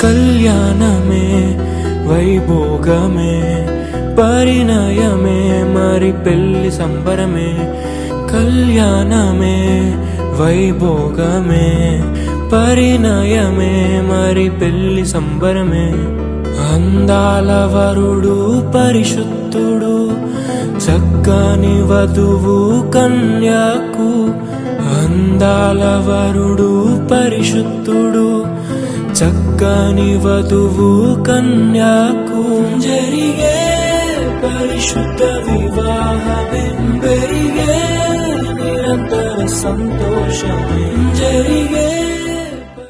కళ్యాణమే వైభోగమే పరిణయమే మరి పెళ్లి సంబరమే. కళ్యాణమే వైభోగమే పరిణయమే మరి పెళ్లి సంబరమే. అందాల వరుడు పరిశుద్ధుడు చక్కని వధువు కన్యాకు. అందాల వరుడు పరిశుద్ధుడు చక్కని వధువు కన్యాకు. జరిగే పరిశుద్ధ వివాహమే పెరిగే నిరంతర సంతోషమే. జరిగే